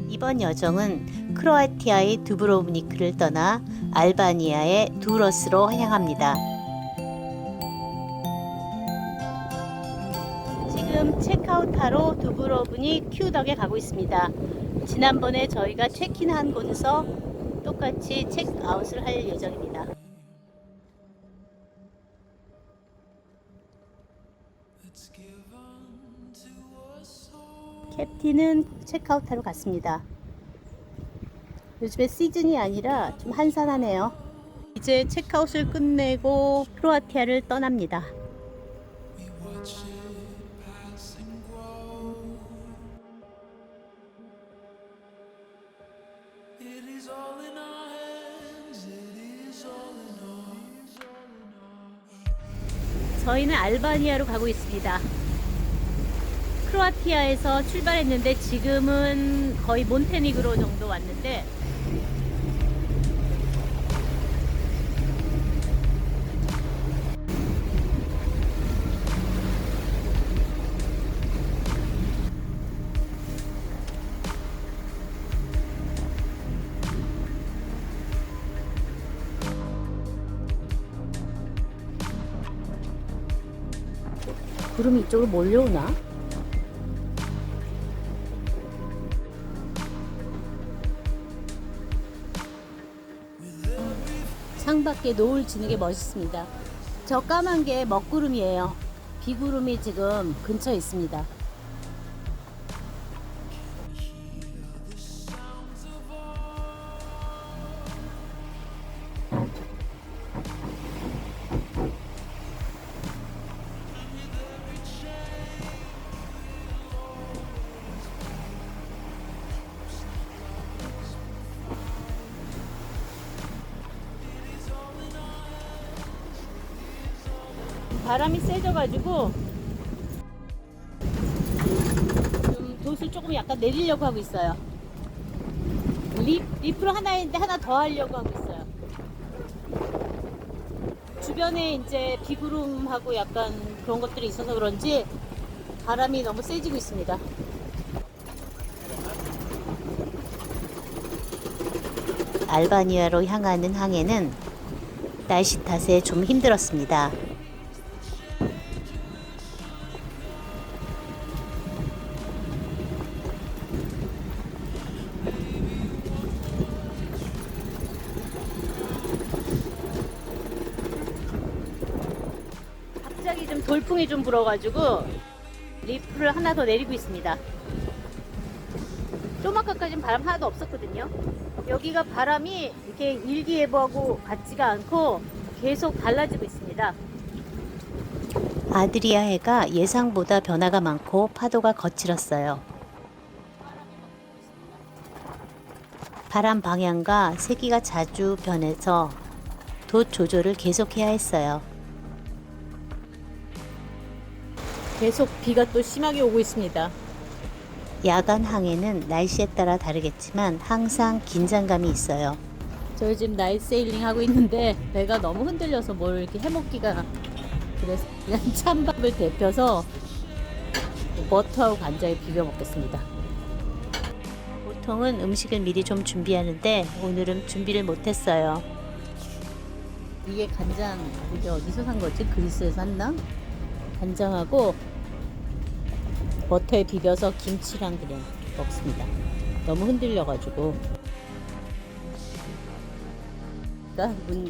이번 여정은 크로아티아의 두브로브니크를 떠나 알바니아의 두러스로 향합니다. 지금 체크아웃하러 두브로브닉 큐덕에 가고 있습니다. 지난번에 저희가 체크인한 곳에서 똑같이 체크아웃을 할 예정입니다. 캡틴은 체크아웃하러 갔습니다. 요즘에 시즌이 아니라 좀 한산하네요. 이제 체크아웃을 끝내고 크로아티아를 떠납니다. 저희는 알바니아로 가고 있습니다. 크로아티아에서 출발했는데 지금은 거의 몬테니그로 정도 왔는데 구름이 이쪽으로 몰려오나? 창밖에 노을 지는 게 멋있습니다. 저 까만 게 먹구름이에요. 비구름이 지금 근처에 있습니다. 바람이 세져가지고 좀 돛을 조금 약간 내리려고 하고 있어요. 리프로 하나인데 하나 더 하려고 하고 있어요. 주변에 이제 비구름하고 약간 그런 것들이 있어서 그런지 바람이 너무 세지고 있습니다. 알바니아로 향하는 항해는 날씨 탓에 좀 힘들었습니다. 갑자기 좀 돌풍이 좀 불어가지고 리프를 하나 더 내리고 있습니다. 좀 아까까지는 바람 하나도 없었거든요. 여기가 바람이 이렇게 일기예보하고 같지가 않고 계속 달라지고 있습니다. 아드리아해가 예상보다 변화가 많고 파도가 거칠었어요. 바람 방향과 세기가 자주 변해서 돛 조절을 계속해야 했어요. 계속 비가 또 심하게 오고 있습니다. 야간 항해는 날씨에 따라 다르겠지만 항상 긴장감이 있어요. 저희 지금 나이트 세일링 하고 있는데 배가 너무 흔들려서 뭘 이렇게 해먹기가 그래서 그냥 찬밥을 데펴서 버터하고 간장에 비벼 먹겠습니다. 보통은 음식을 미리 좀 준비하는데 오늘은 준비를 못했어요. 이게 간장, 이게 어디서 산 거지? 그리스에서 샀나? 간장하고 버터에 비벼서 김치랑 그냥 먹습니다. 너무 흔들려가지고.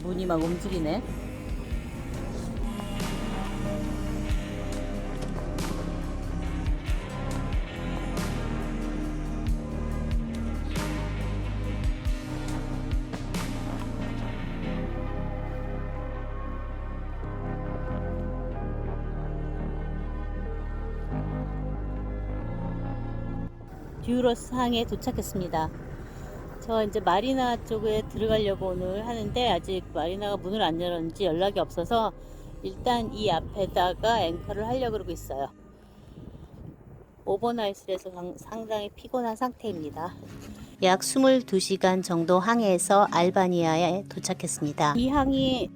문이 막 움직이네. 듀러스 항에 도착했습니다. 저 이제 마리나 쪽에 들어가려고 오늘 하는데 아직 마리나가 문을 안 열었는지 연락이 없어서 일단 이 앞에다가 앵커를 하려고 그러고 있어요. 오버나잇을 해서 상당히 피곤한 상태입니다. 약 22시간 정도 항해해서 알바니아에 도착했습니다. 이 항이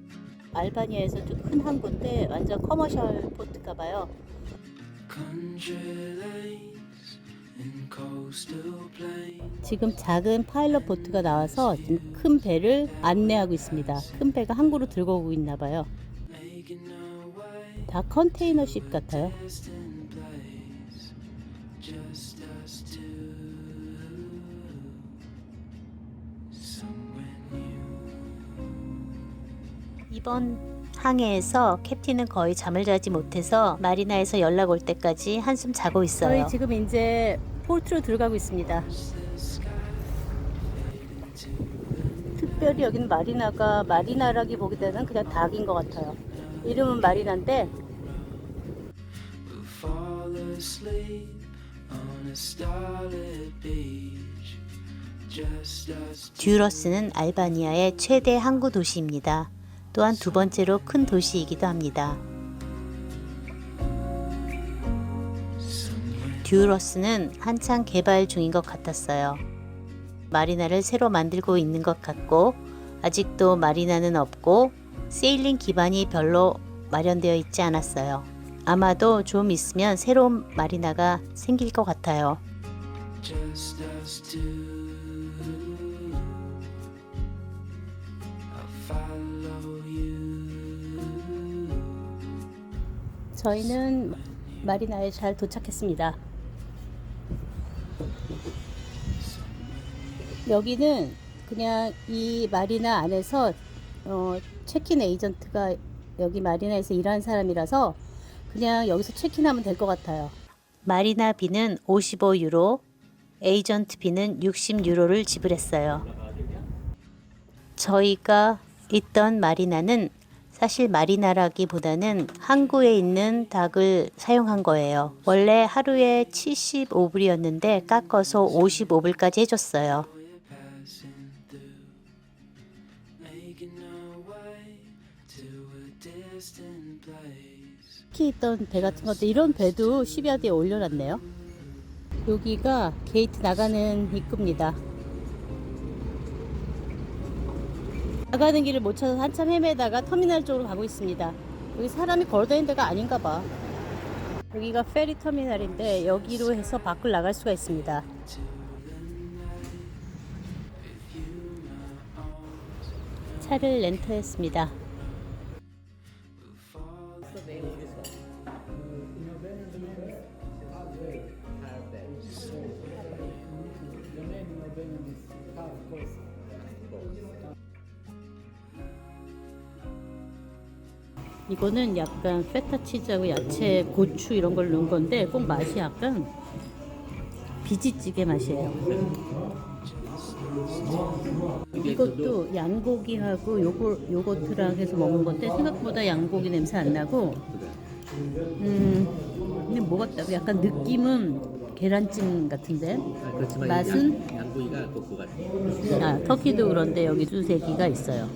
알바니아에서 좀 큰 항구인데 완전 커머셜 포트가 봐요. 지금 작은 파일럿 보트가 나와서 지금 큰 배를 안내하고 있습니다. 큰 배가 항구로 들고 오고 있나 봐요. 다 컨테이너십 같아요. 이번 항해에서 캡틴은 거의 잠을 자지 못해서 마리나에서 연락 올 때까지 한숨 자고 있어요. 저희 지금 이제 포트로 들어가고 있습니다. 특별히 여기는 마리나가 마리나라기보다는 그냥 닭인 것 같아요. 이름은 마리나인데 듀러스는 알바니아의 최대 항구 도시입니다. 또한 두 번째로 큰 도시이기도 합니다. 듀러스는 한창 개발 중인 것 같았어요. 마리나를 새로 만들고 있는 것 같고 아직도 마리나는 없고 세일링 기반이 별로 마련되어 있지 않았어요. 아마도 좀 있으면 새로운 마리나가 생길 것 같아요. 저희는 마리나에 잘 도착했습니다. 여기는 그냥 이 마리나 안에서 체크인 에이전트가 여기 마리나에서 일하는 사람이라서 그냥 여기서 체크인하면 될 것 같아요. 마리나 비는 55유로, 에이전트 비는 60유로를 지불했어요. 저희가 있던 마리나는 사실 마리나라기보다는 항구에 있는 닭을 사용한 거예요. 원래 하루에 75불이었는데 깎아서 55불까지 해줬어요. 특히 있던 배 같은 것도 이런 배도 시비아드에 올려놨네요. 여기가 게이트 나가는 입구입니다. 나가는 길을 못 찾아서 한참 헤매다가 터미널 쪽으로 가고 있습니다. 여기 사람이 걸어다니는 데가 아닌가 봐. 여기가 페리 터미널인데 여기로 해서 밖을 나갈 수가 있습니다. 차를 렌터했습니다. 이거는 약간 페타 치즈하고 야채, 고추 이런 걸 넣은 건데 꼭 맛이 약간 비지찌개 맛이에요. 이것도 양고기하고 요거트랑 해서 먹는 건데 생각보다 양고기 냄새 안 나고 근데 뭐 같다 약간 느낌은 계란찜 같은데 맛은 양고기가 고기 같아요. 터키도 그런데 여기 수세기가 있어요.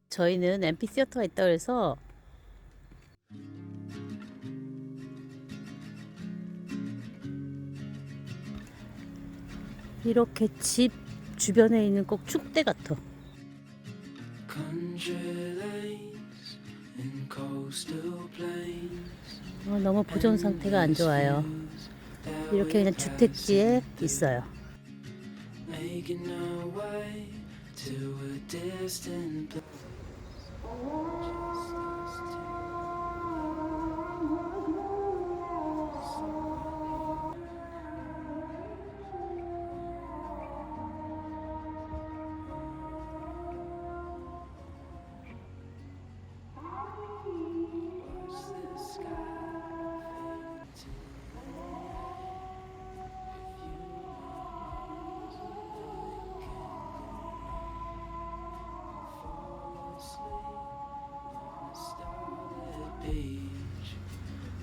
저희는 앰피시어터가 있다고 해서 이렇게 집 주변에 있는 꼭 축대 같아. 너무 보존 상태가 안 좋아요. 이렇게 그냥 주택지에 있어요.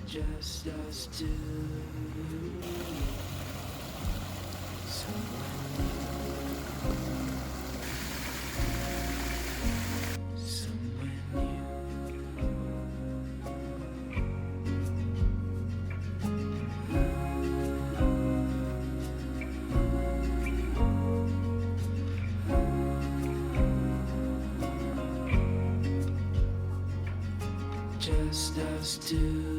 Just us two. Just us two.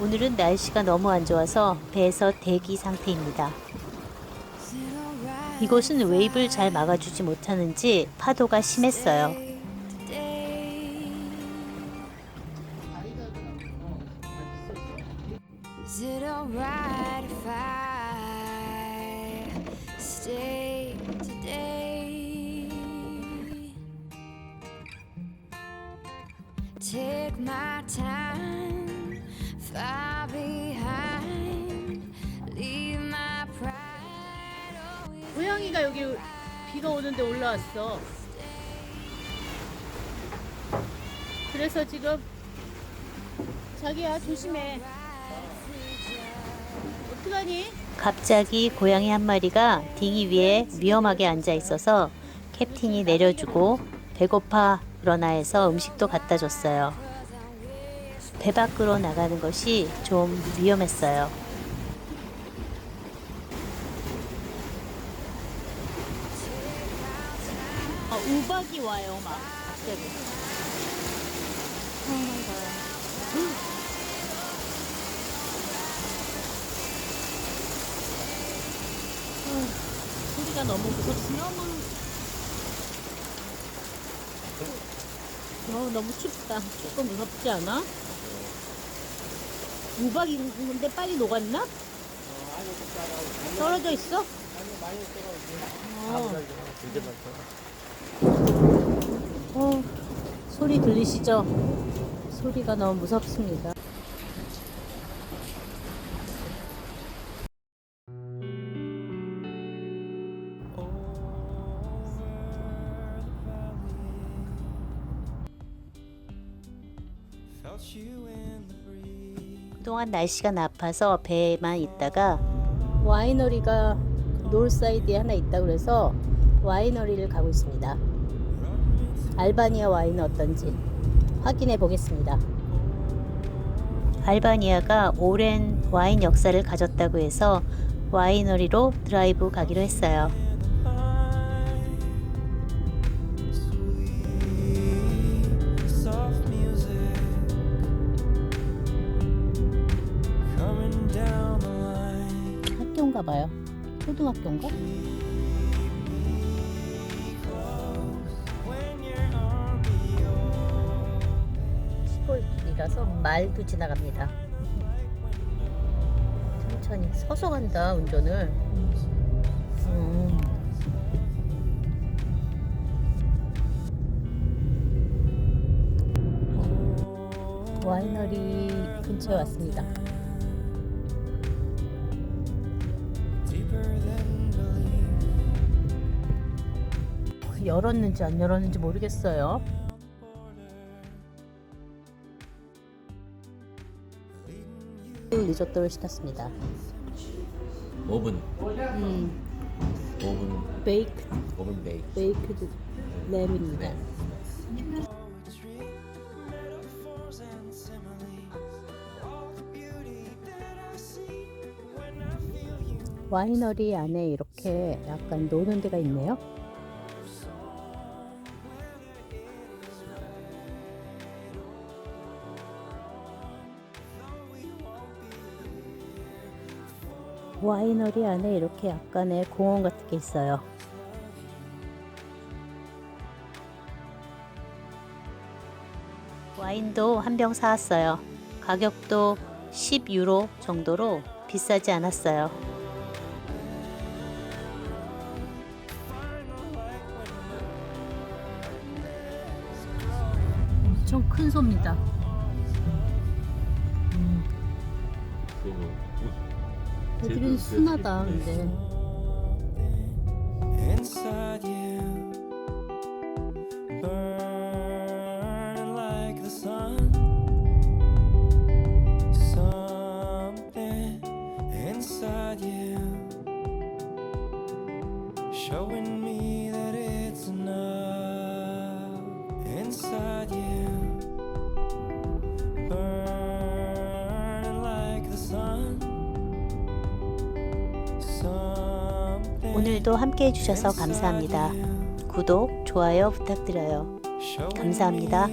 오늘은 날씨가 너무 안 좋아서 배에서 대기 상태입니다. 이곳은 웨이브를 잘 막아주지 못하는지 파도가 심했어요. Is it alright if I stay today? Take my time, far behind, leave my pride always. 고양이가 여기 비가 오는데 올라왔어. 그래서 지금 자기야 조심해. 어떡하니? 갑자기 고양이 한 마리가 딩이 위에 위험하게 앉아 있어서 캡틴이 내려주고 배고파 그러나 해서 음식도 갖다 줬어요. 배 밖으로 나가는 것이 좀 위험했어요. 우박이 와요, 막 갑자기. 소리가 너무 무섭지. 너무 춥다. 조금 무섭지 않아? 우박이 있는데 빨리 녹았나? 떨어져 있어? 소리 들리시죠? 소리가 너무 무섭습니다. 그동안 날씨가 나빠서 배에만 있다가 와이너리가 노르사이드에 하나 있다 그래서 와이너리를 가고 있습니다. 알바니아 와인은 어떤지 확인해 보겠습니다. 알바니아가 오랜 와인 역사를 가졌다고 해서 와이너리로 드라이브 가기로 했어요. 학교인가 봐요. 초등학교인가? 시골이라서 말도 지나갑니다. 천천히 서서 간다 운전을. 와이너리 근처에 왔습니다. 열었는지 안 열었는지 모르겠어요. 리조또를 시켰습니다. 오븐 베이크 오븐 베이크. 베이크드 램입니다. 네. 와이너리 안에 이렇게 약간 노는 데가 있네요. 와이너리 안에 이렇게 약간의 공원 같은 게 있어요. 와인도 한 병 사왔어요. 가격도 10유로 정도로 비싸지 않았어요. 엄청 큰 소입니다. 애들은 순하다. 근데 Inside you, burning like the sun. Something inside you, showing me that it's enough. Inside you, burning like the sun. 오늘도 함께 해주셔서 감사합니다. 구독, 좋아요 부탁드려요. 감사합니다.